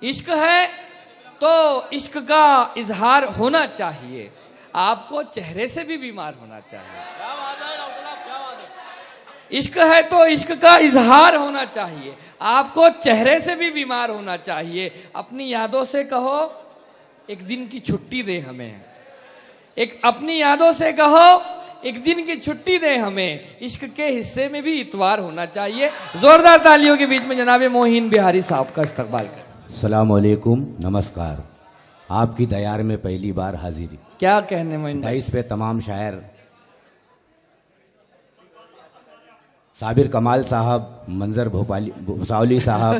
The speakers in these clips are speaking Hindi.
इश्क है तो इश्क का इजहार होना चाहिए, आपको चेहरे से भी बीमार होना चाहिए। इश्क है तो इश्क का इजहार होना चाहिए, आपको चेहरे से भी बीमार होना चाहिए। अपनी यादों से कहो एक दिन की छुट्टी दे हमें, अपनी यादों से कहो एक दिन की छुट्टी दे हमें। इश्क के हिस्से में भी इतवार होना चाहिए। जोरदार तालियों के बीच में जनाब मोहिन बिहारी साहब का इस्तकबाल करें। अस्सलाम वालेकुम, नमस्कार। आपकी दयार में पहली बार हाजिरी। क्या कहने मोहिन भाई। 22 पे तमाम शायर साबिर कमाल साहब, मंजर भुसावली साहब,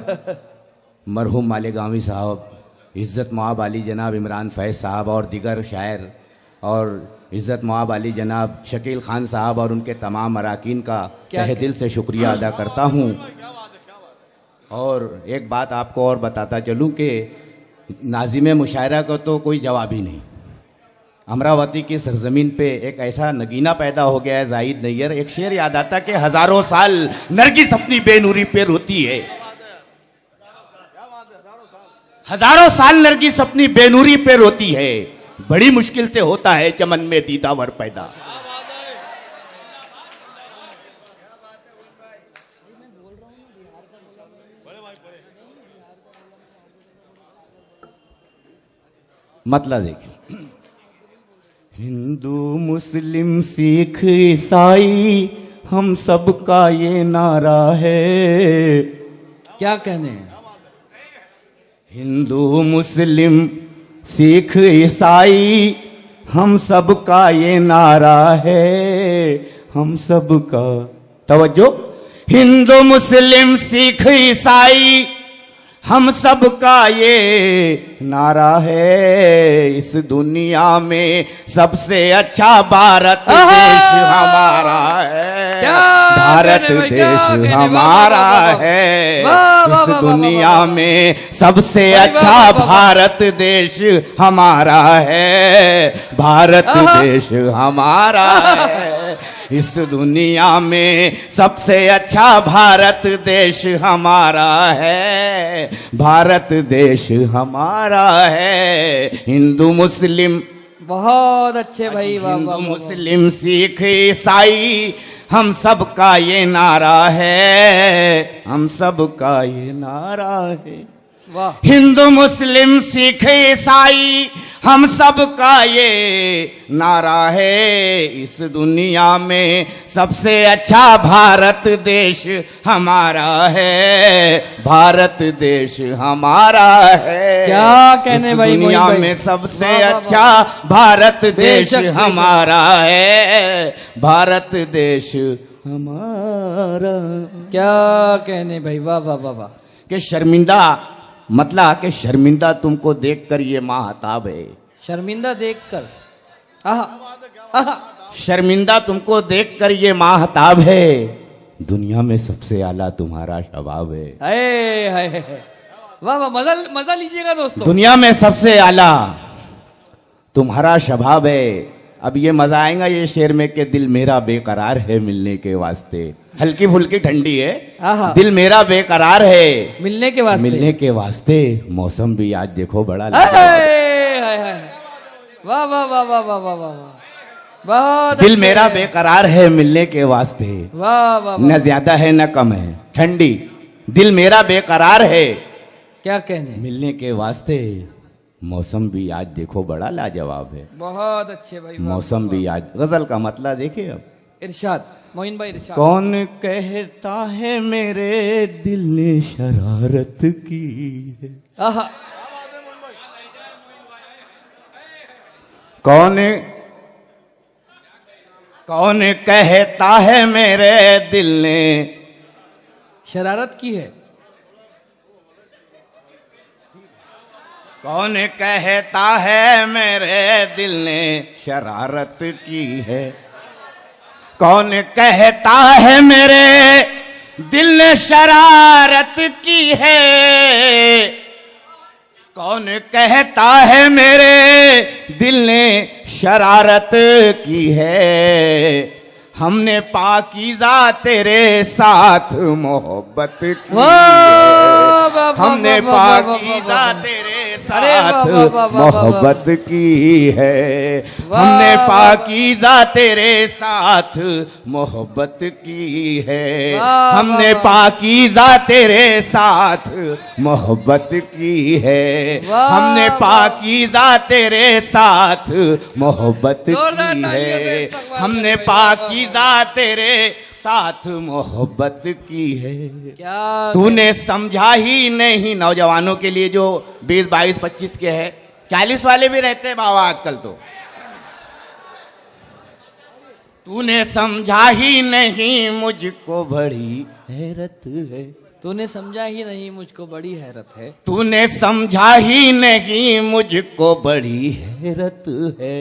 मरहूम मालेगांवी साहब, इज़्ज़त मुआब अली जनाब इमरान फैज़ साहब और दीगर शायर और इज़्ज़त मुआब अली जनाब शकील खान साहब और उनके तमाम अराकीन का तहे दिल से शुक्रिया अदा करता हूँ। और एक बात आपको और बताता चलूँ कि नाज़िम मुशायरा का तो कोई जवाब ही नहीं। अमरावती की सरजमीन पे एक ऐसा नगीना पैदा हो गया है जाहिद नैयर। एक शेर याद आता कि हजारों साल नरगिस अपनी बेनूरी पे रोती है, हजारों साल नरगिस अपनी बेनूरी पे रोती है, बड़ी मुश्किल से होता है चमन में दीदावर पैदा। मतलब देखिए, हिंदू मुस्लिम सिख ईसाई हम सबका ये नारा है। क्या कहने हैं। हिंदू मुस्लिम सिख ईसाई हम सबका ये नारा है, हम सबका। तवज्जो, हिंदू मुस्लिम सिख ईसाई हम सबका ये नारा है। इस दुनिया में सबसे अच्छा भारत देश हमारा है, भारत देश हमारा है। इस दुनिया में सबसे अच्छा भारत देश हमारा है, भारत देश हमारा है। इस दुनिया में सबसे अच्छा भारत देश हमारा है, भारत देश हमारा है। हिंदू मुस्लिम, बहुत अच्छे भाई, हिंदू मुस्लिम सिख ईसाई हम सबका ये नारा है, हम सबका ये नारा है। हिंदू मुस्लिम सिख ईसाई हम सबका ये नारा है। इस दुनिया में सबसे अच्छा भारत देश हमारा है, भारत देश हमारा है। क्या कहने भाई। दुनिया में सबसे अच्छा भारत देश हमारा है, भारत देश हमारा। क्या कहने भाई, वाह वाह वाह वाह। कि शर्मिंदा, मतलब कि शर्मिंदा तुमको देखकर ये माहताब है। शर्मिंदा देखकर, शर्मिंदा तुमको देखकर ये माहताब है। दुनिया में सबसे आला तुम्हारा शबाब है। वाह वाह, मजा लीजिएगा दोस्तों। दुनिया में सबसे आला तुम्हारा शबाब है। अब ये मजा आएगा ये शेर में कि दिल मेरा बेकरार है मिलने के वास्ते। हल्की फुल्की ठंडी है, दिल मेरा बेकरार है मिलने के वास्ते, मिलने के वास्ते। मौसम भी आज देखो बड़ा वाह वाह वाह वाह वाह वाह वाह, बहुत। दिल मेरा बेकरार है मिलने के वास्ते, वाह वाह। न ज्यादा है न कम है ठंडी, दिल मेरा बेकरार है। क्या कहने, मिलने के वास्ते। मौसम भी आज देखो बड़ा लाजवाब है। बहुत अच्छे भाई। मौसम भी आज। गजल का मतलब देखिए अब। इरशाद मोइन भाई, इरशाद। कौन कहता है मेरे दिल ने शरारत की है। कौन कहता है मेरे दिल ने शरारत की है। कौन कहता है मेरे दिल ने शरारत की है। कौन कहता है मेरे दिल ने शरारत की है। कौन कहता है मेरे दिल ने शरारत की है। हमने पाकीज़ा तेरे साथ मोहब्बत की वाह, वाह, वाह, हमने वाह, वाह, वाह, पाकीज़ा वाह, वाह। तेरे अरे वाह, साथ वाह, वाह, वाह, मोहब्बत की है वाह, हमने वाह, पाकीज़ा तेरे साथ मोहब्बत की है वाह, हमने वाह, पाकीज़ा तेरे साथ मोहब्बत की है वाह, हमने वाह। पाकीज़ा तेरे साथ मोहब्बत जोरदार की तालियों से है इस्तकबाल हमने करें भाई, पाकीज़ा तेरे साथ मोहब्बत की है क्या तूने समझा ही नहीं नौजवानों के लिए जो 20, 22, 25 के है 40 वाले भी रहते हैं बाबा आजकल तो तूने समझा ही नहीं मुझको बड़ी हैरत है तूने समझा ही नहीं मुझको बड़ी हैरत है तूने समझा ही नहीं मुझको बड़ी हैरत है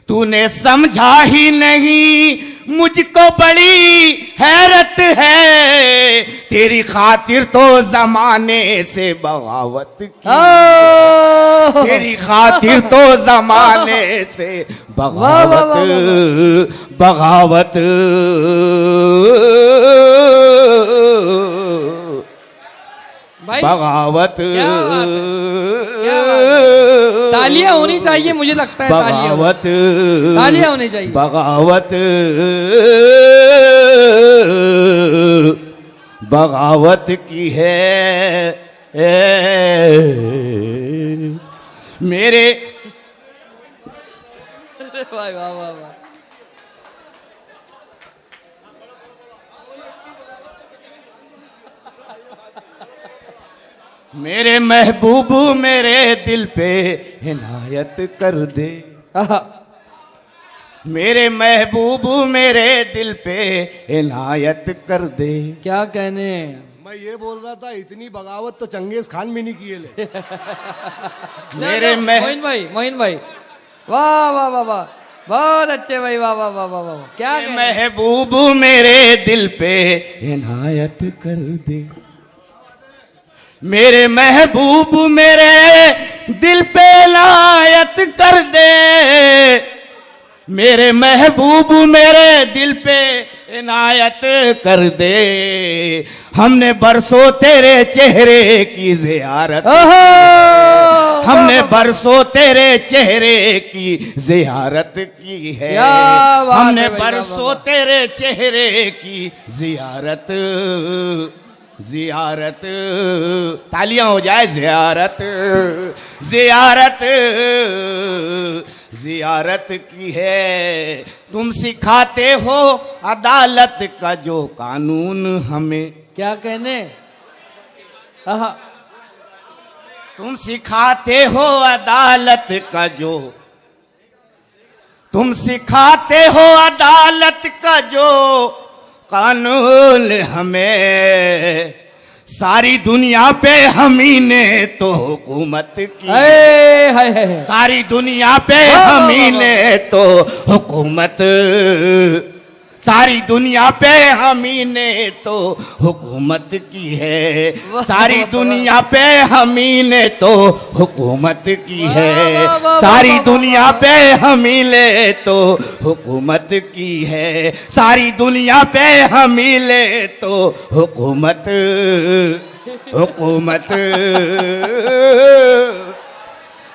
तूने समझा ही नहीं मुझको बड़ी हैरत है तेरी खातिर तो जमाने से बगावत की ओ! तेरी खातिर तो जमाने से वाह, वाह, बगावत वाह, बगावत भाई बगावत क्या बात है? क्या बात है? तालियां होनी चाहिए मुझे लगता है बगावत तालियां होनी चाहिए बगावत बगावत की है मेरे वाह वाह वाह वाह मेरे महबूब मेरे दिल पे इनायत कर दे आहा, मेरे महबूब मेरे दिल पे इनायत कर दे क्या कहने मैं ये बोल रहा था इतनी बगावत तो चंगेज खान भी नहीं किए ले मेरे मह मोइन भाई वाह वाह वाह वाह बहुत अच्छे भाई वाह वाह वाह वाह वाह क्या मेरे कहने? महबूब मेरे दिल पे इनायत कर दे मेरे महबूब मेरे दिल पे इनायत कर दे मेरे महबूब मेरे दिल पे इनायत कर दे हमने बरसों तेरे चेहरे की ज़ियारत ओहो! हमने बरसों तेरे चेहरे की ज़ियारत की है क्या बात हमने है भाई, वाह, वाह, बरसों वाह। तेरे चेहरे की ज़ियारत ज़ियारत तालियां हो जाए ज़ियारत ज़ियारत ज़ियारत की है तुम सिखाते हो अदालत का जो कानून हमें क्या कहने आहा, तुम सिखाते हो अदालत का जो तुम सिखाते हो अदालत का जो कानून हमें सारी दुनिया पे हम ही ने तो हुकूमत की हाय सारी दुनिया पे वाह, वाह, हम ही वाह, ने तो हुकूमत सारी दुनिया पे हम ही ने तो हुकूमत की है वाह, सारी वाह, दुनिया पे हम ही ने तो हुकूमत की वाह, है वाह, वाह, सारी वाह, दुनिया वाह, पे हम ही ले तो हुकूमत की है सारी दुनिया पे हम ही ले तो हुकूमत हुकूमत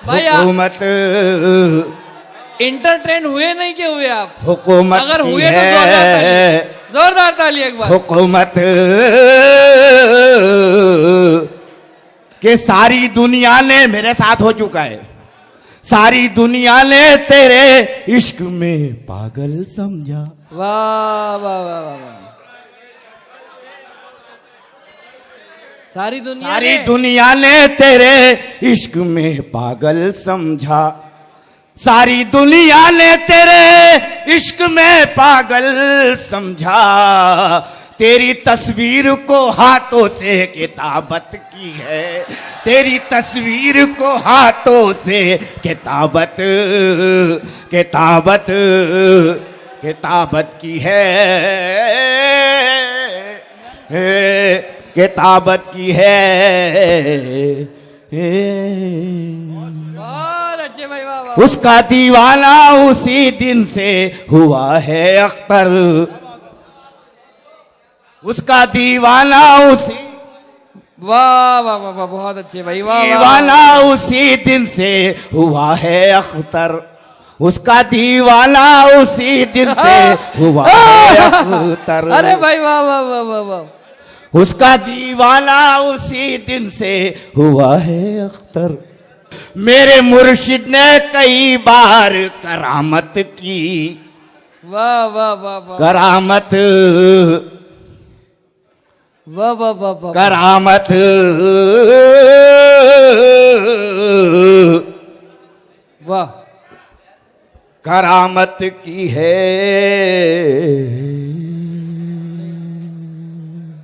भाई आप हुकूमत इंटरटेन हुए नहीं कि हुए आप हुकूमत अगर की हुए तो है जोरदार ताली एक बार हुकूमत के सारी दुनिया ने मेरे साथ हो चुका है सारी दुनिया ने तेरे इश्क में पागल समझा वाह वाह वाह वाह वाह सारी दुनिया ने तेरे इश्क में पागल समझा सारी दुनिया ने तेरे इश्क में पागल समझा तेरी तस्वीर को हाथों से किताबत की है तेरी तस्वीर को हाथों से किताबत किताबत किताबत की है किताबत की है बहुत अच्छे भाई, वाह वाह। उसका दीवाना उसी दिन से हुआ है अख्तर, उसका दीवाना उसी वाह वाह वाह वाह, बहुत अच्छे भाई, वाह वाह, दीवाना उसी दिन से हुआ है अख्तर, उसका दीवाना उसी दिन से हुआ है अख्तर। अरे भाई वाह वाह वाह वाह वाह, उसका दीवाना उसी दिन से हुआ है अख्तर। मेरे मुर्शिद ने कई बार करामत की, वाह वाह वाह वाह, करामत वाह वाह वाह वाह, करामत वाह, करामत की है।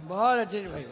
बहुत अच्छे भाई।